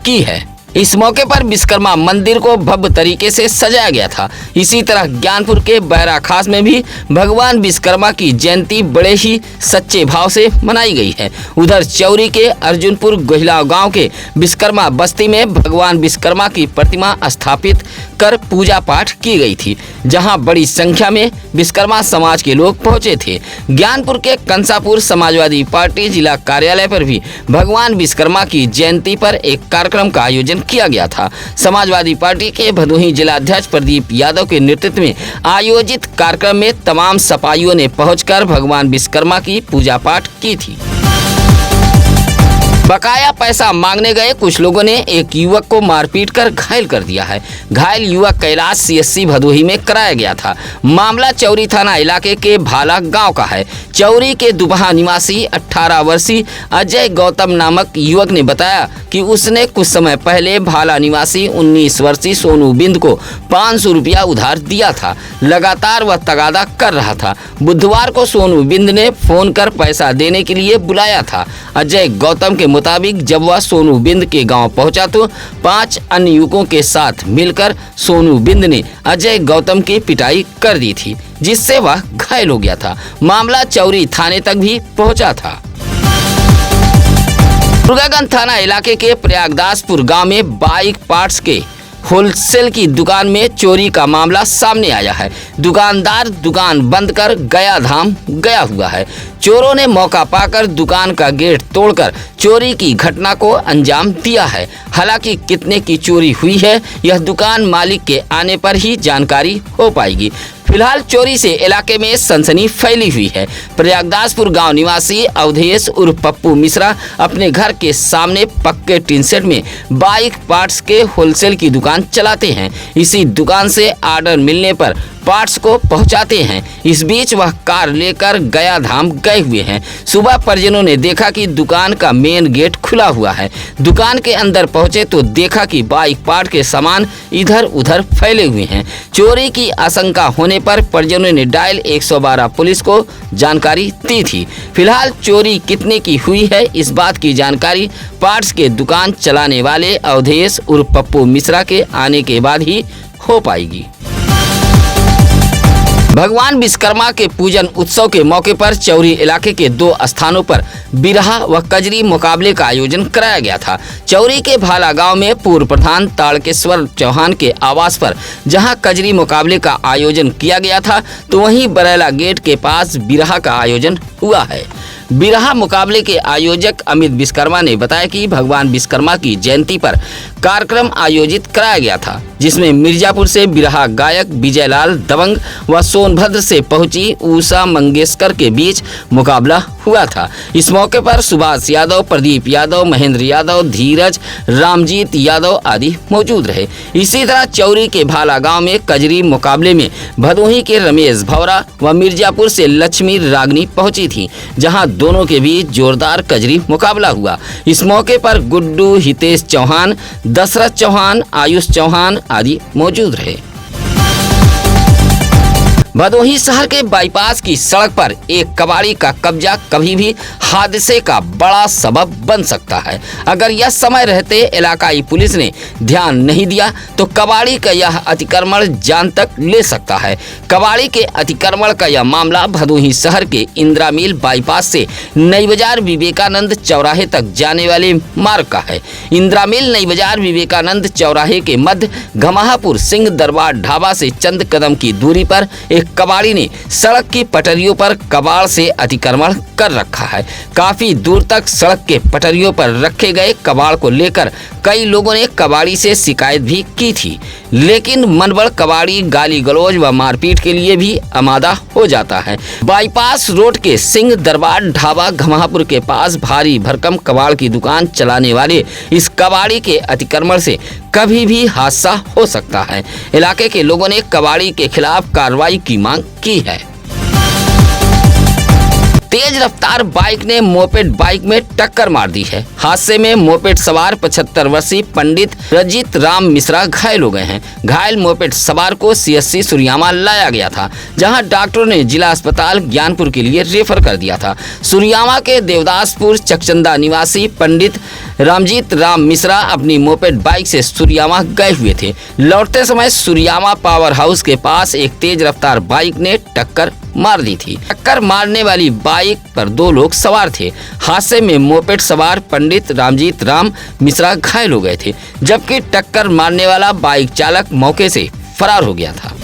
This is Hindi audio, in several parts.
की है। इस मौके पर विश्वकर्मा मंदिर को भव्य तरीके से सजाया गया था। इसी तरह ज्ञानपुर के बैरा खास में भी भगवान विश्वकर्मा की जयंती बड़े ही सच्चे भाव से मनाई गई है। उधर चौरी के अर्जुनपुर गोहिलाव गांव के विश्वकर्मा बस्ती में भगवान विश्वकर्मा की प्रतिमा स्थापित कर पूजा पाठ की गई थी, जहां बड़ी संख्या में विश्वकर्मा समाज के लोग पहुंचे थे। ज्ञानपुर के कंसापुर समाजवादी पार्टी जिला कार्यालय पर भी भगवान विश्वकर्मा की जयंती पर एक कार्यक्रम का आयोजन किया गया था। समाजवादी पार्टी के भदोही जिलाध्यक्ष प्रदीप यादव के नेतृत्व में आयोजित कार्यक्रम में तमाम सपाइयों ने पहुंचकर भगवान विश्वकर्मा की पूजा पाठ की थी। बकाया पैसा मांगने गए कुछ लोगों ने एक युवक को मारपीट कर घायल कर दिया है। घायल युवक का इलाज सीएससी भदोही में कराया गया था। मामला चौरी थाना इलाके के भाला गांव का है। चौरी के दुबहा निवासी 18 वर्षीय अजय गौतम नामक युवक ने बताया कि उसने कुछ समय पहले भाला निवासी 19 वर्षीय सोनू बिंद को 500 रुपया उधार दिया था। लगातार वह तगादा कर रहा था। बुधवार को सोनू बिंद ने फोन कर पैसा देने के लिए बुलाया था। अजय गौतम के मुताबिक जब वह सोनू बिंद के गांव पहुंचा तो 5 अन्य युवकों के साथ मिलकर सोनू बिंद ने अजय गौतम की पिटाई कर दी थी, जिससे वह घायल हो गया था। मामला चौरी थाने तक भी पहुंचा था। दुर्गागंज थाना इलाके के प्रयागदासपुर गांव में बाइक पार्ट्स के होलसेल की दुकान में चोरी का मामला सामने आया है। दुकानदार दुकान बंद कर गया धाम गया हुआ है। चोरों ने मौका पाकर दुकान का गेट तोड़कर चोरी की घटना को अंजाम दिया है। हालांकि कितने की चोरी हुई है यह दुकान मालिक के आने पर ही जानकारी हो पाएगी। फिलहाल चोरी से इलाके में सनसनी फैली हुई है। प्रयागदासपुर गांव निवासी अवधेश उर्फ पप्पू मिश्रा अपने घर के सामने पक्के टीन शेड में बाइक पार्ट्स के होलसेल की दुकान चलाते हैं। इसी दुकान से ऑर्डर मिलने पर पार्ट्स को पहुंचाते हैं। इस बीच वह कार लेकर गया धाम गए हुए हैं। सुबह परिजनों ने देखा कि दुकान का मेन गेट खुला हुआ है। दुकान के अंदर पहुंचे तो देखा कि बाइक पार्ट के सामान इधर उधर फैले हुए हैं। चोरी की आशंका होने पर परिजनों ने डायल 112 पुलिस को जानकारी दी थी। फिलहाल चोरी कितने की हुई है इस बात की जानकारी पार्ट्स के दुकान चलाने वाले अवधेश उर्फ पप्पू मिश्रा के आने के बाद ही हो पाएगी। भगवान विश्वकर्मा के पूजन उत्सव के मौके पर चौरी इलाके के 2 स्थानों पर बिरहा व कजरी मुकाबले का आयोजन कराया गया था। चौरी के भाला गांव में पूर्व प्रधान ताड़केश्वर चौहान के आवास पर जहां कजरी मुकाबले का आयोजन किया गया था, तो वहीं बरेला गेट के पास बिरहा का आयोजन हुआ है। बिरहा मुकाबले के आयोजक अमित विश्वकर्मा ने बताया कि भगवान विश्वकर्मा की जयंती पर कार्यक्रम आयोजित कराया गया था, जिसमें मिर्जापुर से बिरहा गायक विजयलाल दबंग व सोनभद्र से पहुंची उषा मंगेशकर के बीच मुकाबला हुआ था। इस मौके पर सुभाष यादव, प्रदीप यादव, महेंद्र यादव, धीरज, रामजीत यादव आदि मौजूद रहे। इसी तरह चौरी के भाला गांव में कजरी मुकाबले में भदोही के रमेश भौरा व मिर्जापुर से लक्ष्मी रागनी पहुंची थी, जहां दोनों के बीच जोरदार कजरी मुकाबला हुआ। इस मौके पर गुड्डू, हितेश चौहान, दशरथ चौहान, आयुष चौहान आदि मौजूद रहे। भदोही शहर के बाईपास की सड़क पर एक कबाड़ी का कब्जा कभी भी हादसे का बड़ा सबब बन सकता है। अगर यह समय रहते इलाकाई पुलिस ने ध्यान नहीं दिया तो कबाड़ी का यह अतिक्रमण जान तक ले सकता है। कबाड़ी के अतिक्रमण का यह मामला भदोही शहर के इंदिरा मिल बाईपास से नई बाजार विवेकानंद चौराहे तक जाने वाले मार्ग का है। इंदिरा मिल नई बाजार विवेकानंद चौराहे के मध्य घमाहापुर सिंह दरबार ढाबा से चंद कदम की दूरी पर कबाड़ी ने सड़क की पटरियों पर कबाड़ से अतिक्रमण कर रखा है। काफी दूर तक सड़क के पटरियों पर रखे गए कबाड़ को लेकर कई लोगों ने कबाड़ी से शिकायत भी की थी, लेकिन मनबड़ कबाड़ी गाली गलौज व मारपीट के लिए भी आमादा हो जाता है। बाईपास रोड के सिंह दरबार ढाबा घमाहापुर के पास भारी भरकम कबाड़ की दुकान चलाने वाले इस कबाड़ी के अतिक्रमण से कभी भी हादसा हो सकता है। इलाके के लोगों ने कबाड़ी के खिलाफ कार्रवाई की मांग की है। तेज रफ्तार बाइक ने मोपेड बाइक में टक्कर मार दी है। हादसे में मोपेड सवार 75 वर्षीय पंडित रंजीत राम मिश्रा घायल हो गए हैं। घायल मोपेड सवार को CSC सुरियामा लाया गया था, जहां डॉक्टरों ने जिला अस्पताल ज्ञानपुर के लिए रेफर कर दिया था। सुरियामा के देवदासपुर चकचंदा निवासी पंडित रंजीत राम मिश्रा अपनी मोपेड बाइक से सुरियामा गए हुए थे। लौटते समय सुरियामा पावर हाउस के पास एक तेज रफ्तार बाइक ने टक्कर मार दी थी। टक्कर मारने वाली बाइक पर 2 लोग सवार थे। हादसे में मोपेड सवार पंडित रंजीत राम मिश्रा घायल हो गए थे, जबकि टक्कर मारने वाला बाइक चालक मौके से फरार हो गया था।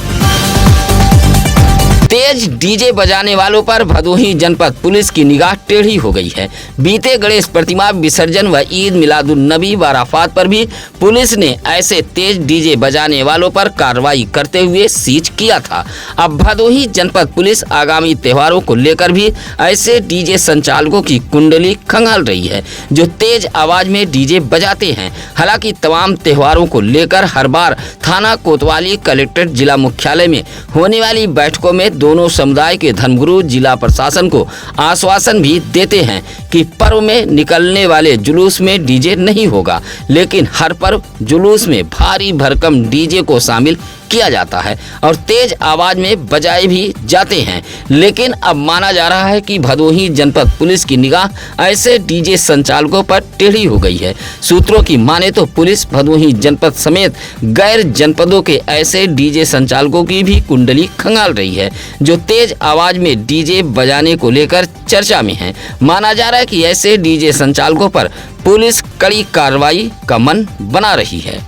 तेज डीजे बजाने वालों पर भदोही जनपद पुलिस की निगाह टेढ़ी हो गई है। बीते गणेश प्रतिमा विसर्जन व ईद मिलादुन्नबी व अराफात पर भी पुलिस ने ऐसे तेज डीजे बजाने वालों पर कार्रवाई करते हुए सीज किया था। अब भदोही जनपद पुलिस आगामी त्योहारों को लेकर भी ऐसे डीजे संचालकों की कुंडली खंगाल रही है, जो तेज आवाज में डीजे बजाते हैं। हालांकि तमाम त्योहारों को लेकर हर बार थाना कोतवाली, कलेक्ट्रेट, जिला मुख्यालय में होने वाली बैठकों में दोनों समुदाय के धर्मगुरु जिला प्रशासन को आश्वासन भी देते हैं कि पर्व में निकलने वाले जुलूस में डीजे नहीं होगा, लेकिन हर पर्व जुलूस में भारी भरकम डीजे को शामिल किया जाता है और तेज आवाज में बजाए भी जाते हैं। लेकिन अब माना जा रहा है कि भदोही जनपद पुलिस की निगाह ऐसे डीजे संचालकों पर टेढ़ी हो गई है। सूत्रों की माने तो पुलिस भदोही जनपद समेत गैर जनपदों के ऐसे डीजे संचालकों की भी कुंडली खंगाल रही है, जो तेज आवाज में डीजे बजाने को लेकर चर्चा में है। माना जा रहा है कि ऐसे डीजे संचालकों पर पुलिस कड़ी कार्रवाई का मन बना रही है।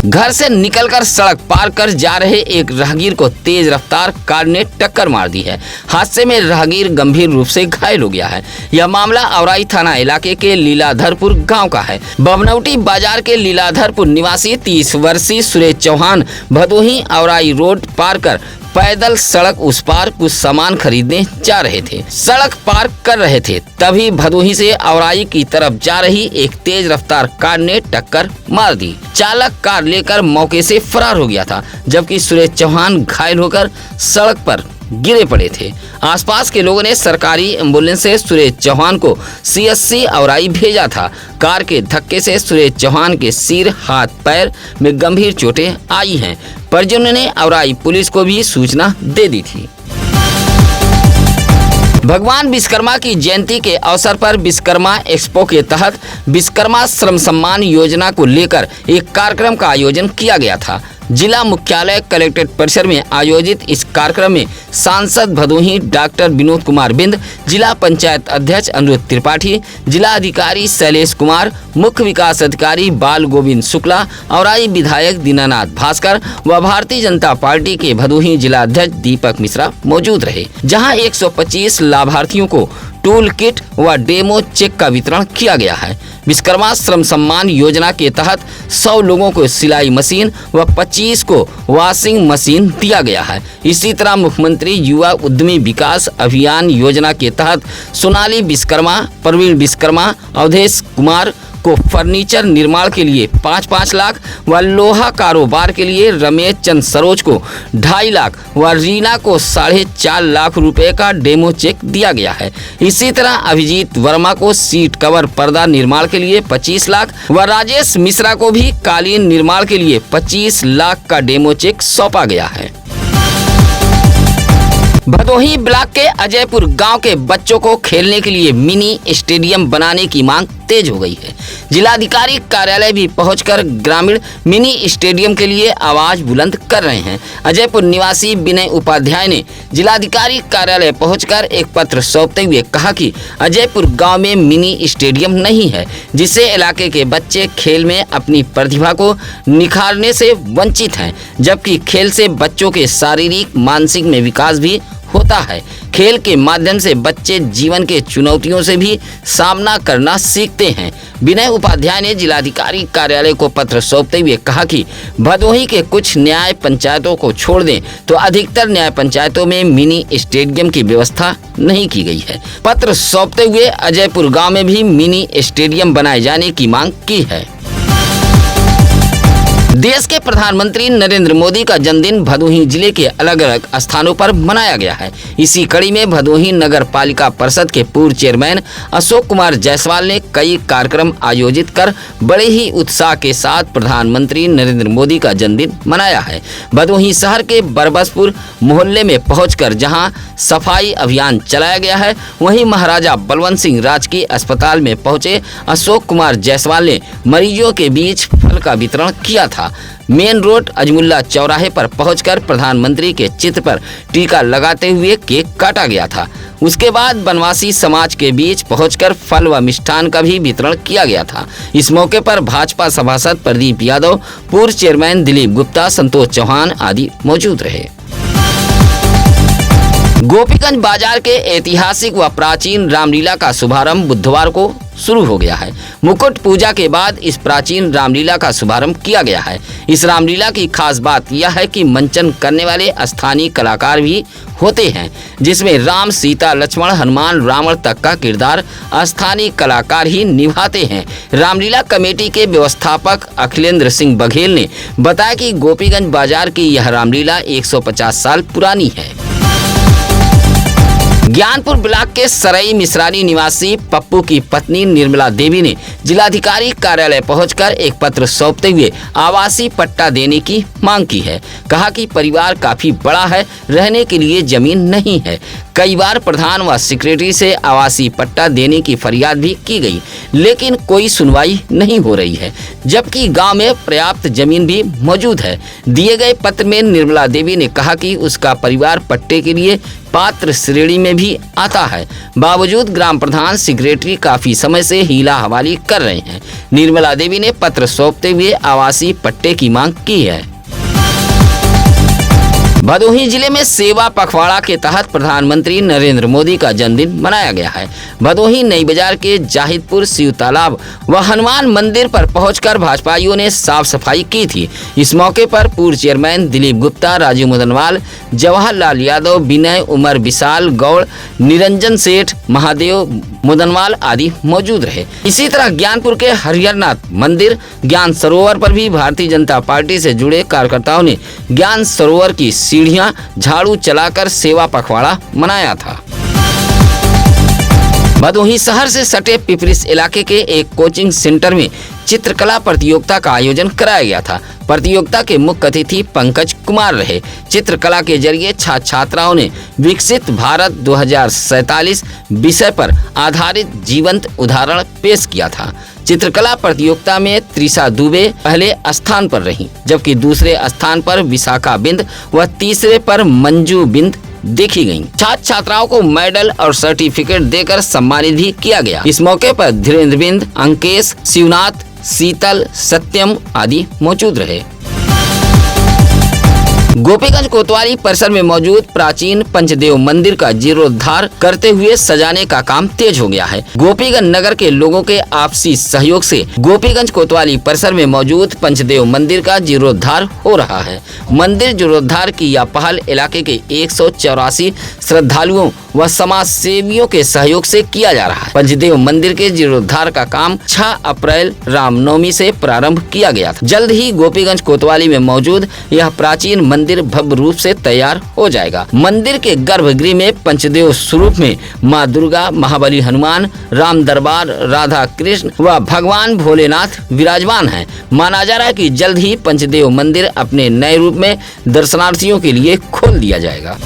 घर से निकलकर सड़क पार कर जा रहे एक राहगीर को तेज रफ्तार कार ने टक्कर मार दी है। हादसे में राहगीर गंभीर रूप से घायल हो गया है। यह मामला औराई थाना इलाके के लीलाधरपुर गांव का है। बबनौटी बाजार के लीलाधरपुर निवासी 30 वर्षीय सुरेश चौहान भदोही औराई रोड पार कर पैदल सड़क उस पार कुछ सामान खरीदने जा रहे थे। सड़क पार कर रहे थे, तभी भदोही से औराई की तरफ जा रही एक तेज रफ्तार कार ने टक्कर मार दी। चालक कार लेकर मौके से फरार हो गया था, जबकि सुरेश चौहान घायल होकर सड़क पर गिरे पड़े थे। आसपास के लोगों ने सरकारी एम्बुलेंस से सुरेश चौहान को CSC औराई भेजा था। कार के धक्के से सुरेश चौहान के सिर, हाथ, पैर में गंभीर चोटें आई हैं। परिजनों ने औराई पुलिस को भी सूचना दे दी थी। भगवान विश्वकर्मा की जयंती के अवसर पर विश्वकर्मा एक्सपो के तहत विश्वकर्मा श्रम सम्मान योजना को लेकर एक कार्यक्रम का आयोजन किया गया था। जिला मुख्यालय कलेक्ट्रेट परिसर में आयोजित इस कार्यक्रम में सांसद भदोही डॉक्टर विनोद कुमार बिंद, जिला पंचायत अध्यक्ष अनिरुद्ध त्रिपाठी, जिला अधिकारी शैलेश कुमार, मुख्य विकास अधिकारी बाल गोविंद शुक्ला, औराई विधायक दीनानाथ भास्कर व भारतीय जनता पार्टी के भदोही जिला अध्यक्ष दीपक मिश्रा मौजूद रहे, जहां 125 लाभार्थियों को टूल किट व डेमो चेक का वितरण किया गया है। विश्वकर्मा श्रम सम्मान योजना के तहत 100 लोगों को सिलाई मशीन व 25 को वॉशिंग मशीन दिया गया है। इसी तरह मुख्यमंत्री युवा उद्यमी विकास अभियान योजना के तहत सोनाली विश्वकर्मा, प्रवीण विश्वकर्मा, अवधेश कुमार को फर्नीचर निर्माण के लिए 5-5 लाख व लोहा कारोबार के लिए रमेश चंद सरोज को 2.5 लाख व रीना को 4.5 लाख रुपए का डेमो चेक दिया गया है। इसी तरह अभिजीत वर्मा को सीट कवर पर्दा निर्माण के लिए 25 लाख व राजेश मिश्रा को भी कालीन निर्माण के लिए 25 लाख का डेमो चेक सौंपा गया है। भदोही ब्लॉक के अजयपुर गांव के बच्चों को खेलने के लिए मिनी स्टेडियम बनाने की मांग तेज हो गई है। जिलाधिकारी कार्यालय भी पहुंचकर ग्रामीण मिनी स्टेडियम के लिए आवाज बुलंद कर रहे हैं। अजयपुर निवासी विनय उपाध्याय ने जिलाधिकारी कार्यालय पहुंचकर एक पत्र सौंपते हुए कहा कि अजयपुर गांव में मिनी स्टेडियम नहीं है, जिससे इलाके के बच्चे खेल में अपनी प्रतिभा को निखारने से वंचित हैं, जबकि खेल से बच्चों के शारीरिक, मानसिक में विकास भी होता है। खेल के माध्यम से बच्चे जीवन के चुनौतियों से भी सामना करना सीखते हैं। विनय उपाध्याय ने जिलाधिकारी कार्यालय को पत्र सौंपते हुए कहा कि भदोही के कुछ न्याय पंचायतों को छोड़ दें तो अधिकतर न्याय पंचायतों में मिनी स्टेडियम की व्यवस्था नहीं की गई है। पत्र सौंपते हुए अजयपुर गांव में भी मिनी स्टेडियम बनाए जाने की मांग की है। देश के प्रधानमंत्री नरेंद्र मोदी का जन्मदिन भदोही जिले के अलग अलग स्थानों पर मनाया गया है। इसी कड़ी में भदोही नगर पालिका परिषद के पूर्व चेयरमैन अशोक कुमार जायसवाल ने कई कार्यक्रम आयोजित कर बड़े ही उत्साह के साथ प्रधानमंत्री नरेंद्र मोदी का जन्मदिन मनाया है। भदोही शहर के बरबसपुर मोहल्ले में पहुंचकर जहां सफाई अभियान चलाया गया है, वहीं महाराजा बलवंत सिंह राजकीय अस्पताल में पहुंचे अशोक कुमार जायसवाल ने मरीजों के बीच फल का वितरण किया था। मेन रोड अजमुल्ला चौराहे पर पहुंचकर प्रधानमंत्री के चित्र पर टीका लगाते हुए केक काटा गया था। उसके बाद बनवासी समाज के बीच पहुंचकर फल व मिष्ठान का भी वितरण किया गया था। इस मौके पर भाजपा सभासद प्रदीप यादव, पूर्व चेयरमैन दिलीप गुप्ता, संतोष चौहान आदि मौजूद रहे। गोपीगंज बाजार के ऐतिहासिक व प्राचीन रामलीला का शुभारंभ बुधवार को शुरू हो गया है। मुकुट पूजा के बाद इस प्राचीन रामलीला का शुभारंभ किया गया है। इस रामलीला की खास बात यह है कि मंचन करने वाले स्थानीय कलाकार भी होते हैं, जिसमें राम, सीता, लक्ष्मण, हनुमान, रावण तक का किरदार स्थानीय कलाकार ही निभाते हैं। रामलीला कमेटी के व्यवस्थापक अखिलेंद्र सिंह बघेल ने बताया कि गोपीगंज बाजार की यह रामलीला 150 साल पुरानी है। ज्ञानपुर ब्लॉक के सरई मिश्रानी निवासी पप्पू की पत्नी निर्मला देवी ने जिलाधिकारी कार्यालय पहुंचकर एक पत्र सौंपते हुए आवासीय पट्टा देने की मांग की है। कहा कि परिवार काफी बड़ा है, रहने के लिए जमीन नहीं है। कई बार प्रधान व सेक्रेटरी से आवासीय पट्टा देने की फरियाद भी की गई, लेकिन कोई सुनवाई नहीं हो रही है, जबकि गांव में पर्याप्त जमीन भी मौजूद है। दिए गए पत्र में निर्मला देवी ने कहा कि उसका परिवार पट्टे के लिए पात्र श्रेणी में भी आता है, बावजूद ग्राम प्रधान सेक्रेटरी काफी समय से हीला हवाली कर रहे हैं। निर्मला देवी ने पत्र सौंपते हुए आवासीय पट्टे की मांग की है। भदोही जिले में सेवा पखवाड़ा के तहत प्रधानमंत्री नरेंद्र मोदी का जन्मदिन मनाया गया है। भदोही नई बाजार के जाहिदपुर, शिव तालाब व हनुमान मंदिर पर पहुंचकर भाजपाइयों ने साफ सफाई की थी। इस मौके पर पूर्व चेयरमैन दिलीप गुप्ता, राजू मुदनवाल, जवाहरलाल यादव, विनय, उमर, विशाल गौड़, निरंजन सेठ, महादेव मुदनवाल आदि मौजूद रहे। इसी तरह ज्ञानपुर के हरिहरनाथ मंदिर, ज्ञान सरोवर पर भी भारतीय जनता पार्टी से जुड़े कार्यकर्ताओं ने ज्ञान सरोवर की सीढ़ियां झाड़ू चलाकर सेवा पखवाड़ा मनाया था। भदोही शहर से सटे पिपरिस इलाके के एक कोचिंग सेंटर में चित्रकला प्रतियोगिता का आयोजन कराया गया था। प्रतियोगिता के मुख्य अतिथि पंकज कुमार रहे। चित्रकला के जरिए छात्र छात्राओं ने विकसित भारत 2047 विषय पर आधारित जीवंत उदाहरण पेश किया था। चित्रकला प्रतियोगिता में त्रिशा दुबे पहले स्थान पर रही, जबकि दूसरे स्थान पर विशाखा बिंद व तीसरे पर मंजू बिंद देखी गयी। छात्र छात्राओं को मेडल और सर्टिफिकेट देकर सम्मानित भी किया गया। इस मौके पर धीरेन्द्र बिंद, अंकेश, शिवनाथ, शीतल, सत्यम आदि मौजूद रहे। गोपीगंज कोतवाली परिसर में मौजूद प्राचीन पंचदेव मंदिर का जीर्णोद्धार करते हुए सजाने का काम तेज हो गया है। गोपीगंज नगर के लोगों के आपसी सहयोग से गोपीगंज कोतवाली परिसर में मौजूद पंचदेव मंदिर का जीर्णोद्धार हो रहा है। मंदिर जीर्णोद्धार की यह पहल इलाके के 184 श्रद्धालुओं व समाज सेवियों के सहयोग से किया जा रहा है। पंचदेव मंदिर के जीर्णोद्धार का काम 6 अप्रैल रामनवमी से प्रारंभ किया गया था। जल्द ही गोपीगंज कोतवाली में मौजूद यह प्राचीन मंदिर भव्य रूप से तैयार हो जाएगा। मंदिर के गर्भगृह में पंचदेव स्वरूप में माँ दुर्गा, महाबली हनुमान, राम दरबार, राधा कृष्ण व भगवान भोलेनाथ विराजमान हैं। माना जा रहा है कि जल्द ही पंचदेव मंदिर अपने नए रूप में दर्शनार्थियों के लिए खोल दिया जाएगा।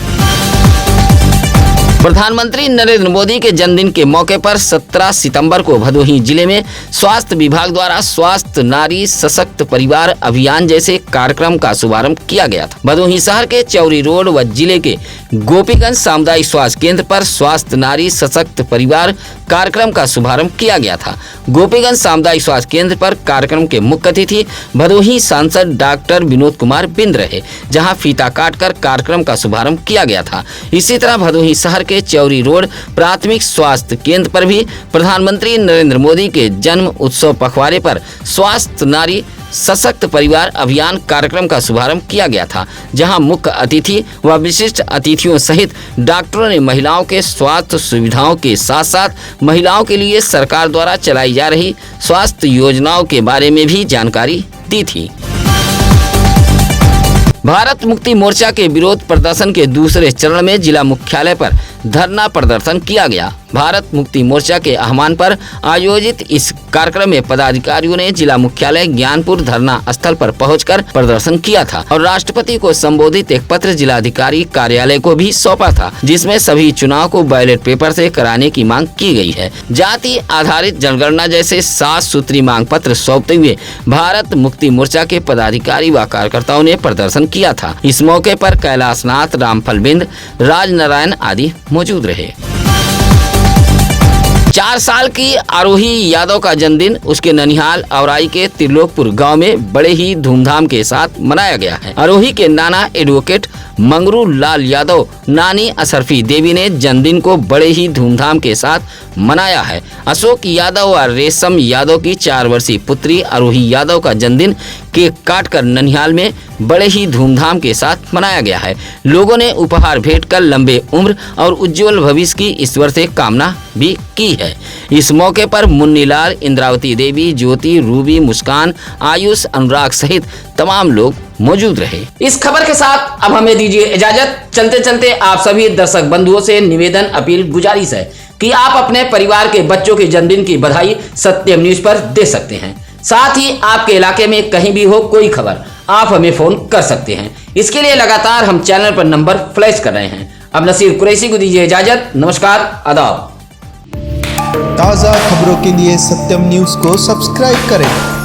प्रधानमंत्री नरेंद्र मोदी के जन्मदिन के मौके पर 17 सितंबर को भदोही जिले में स्वास्थ्य विभाग द्वारा स्वास्थ्य नारी सशक्त परिवार अभियान जैसे कार्यक्रम का शुभारंभ किया गया था। भदोही शहर के चौरी रोड व जिले के गोपीगंज सामुदायिक स्वास्थ्य केंद्र पर स्वास्थ्य नारी सशक्त परिवार कार्यक्रम का शुभारंभ किया गया था। गोपीगंज सामुदायिक स्वास्थ्य केंद्र पर कार्यक्रम के मुख्य अतिथि भदोही सांसद डॉक्टर विनोद कुमार बिंद रहे, जहां फीता काटकर कार्यक्रम का शुभारंभ किया गया था। इसी तरह भदोही शहर के चौरी रोड प्राथमिक स्वास्थ्य केंद्र पर भी प्रधानमंत्री नरेंद्र मोदी के जन्म उत्सव पखवाड़े पर स्वास्थ्य नारी सशक्त परिवार अभियान कार्यक्रम का शुभारंभ किया गया था, जहां मुख्य अतिथि व विशिष्ट अतिथियों सहित डॉक्टरों ने महिलाओं के स्वास्थ्य सुविधाओं के साथ साथ महिलाओं के लिए सरकार द्वारा चलाई जा रही स्वास्थ्य योजनाओं के बारे में भी जानकारी दी थी। भारत मुक्ति मोर्चा के विरोध प्रदर्शन के दूसरे चरण में जिला मुख्यालय पर धरना प्रदर्शन किया गया। भारत मुक्ति मोर्चा के आह्वान पर आयोजित इस कार्यक्रम में पदाधिकारियों ने जिला मुख्यालय ज्ञानपुर धरना स्थल पर पहुंचकर प्रदर्शन किया था और राष्ट्रपति को संबोधित एक पत्र जिलाधिकारी कार्यालय को भी सौंपा था, जिसमें सभी चुनाव को बैलेट पेपर से कराने की मांग की गई है। जाति आधारित जनगणना जैसे 7 सूत्री मांग पत्र सौंपते हुए भारत मुक्ति मोर्चा के पदाधिकारी व कार्यकर्ताओं ने प्रदर्शन किया था। इस मौके पर कैलाशनाथ, रामफल बिंद, राजनारायण आदि मौजूद रहे। 4 साल की आरोही यादव का जन्मदिन उसके ननिहाल औराई के त्रिलोकपुर गांव में बड़े ही धूमधाम के साथ मनाया गया है। आरोही के नाना एडवोकेट मंगरू लाल यादव, नानी अशरफी देवी ने जन्मदिन को बड़े ही धूमधाम के साथ मनाया है। अशोक यादव और रेशम यादव की 4 वर्षीय पुत्री आरोही यादव का जन्मदिन केक काटकर ननिहाल में बड़े ही धूमधाम के साथ मनाया गया है। लोगों ने उपहार भेंट कर लंबे उम्र और उज्जवल भविष्य की ईश्वर से कामना भी की है। इस मौके पर मुन्नीलाल, इंद्रावती देवी, ज्योति, रूबी, मुस्कान, आयुष, अनुराग सहित तमाम लोग मौजूद रहे। इस खबर के साथ अब हमें दीजिए इजाजत। चलते चलते आप सभी दर्शक बंधुओं से निवेदन, अपील, गुजारिश है कि आप अपने परिवार के बच्चों के जन्मदिन की बधाई सत्यम न्यूज पर दे सकते हैं। साथ ही आपके इलाके में कहीं भी हो कोई खबर, आप हमें फोन कर सकते हैं। इसके लिए लगातार हम चैनल पर नंबर फ्लैश कर रहे हैं। अब नसीर कुरैशी को दीजिए इजाजत। नमस्कार, आदाब। ताज़ा खबरों के लिए सत्यम न्यूज़ को सब्सक्राइब करें।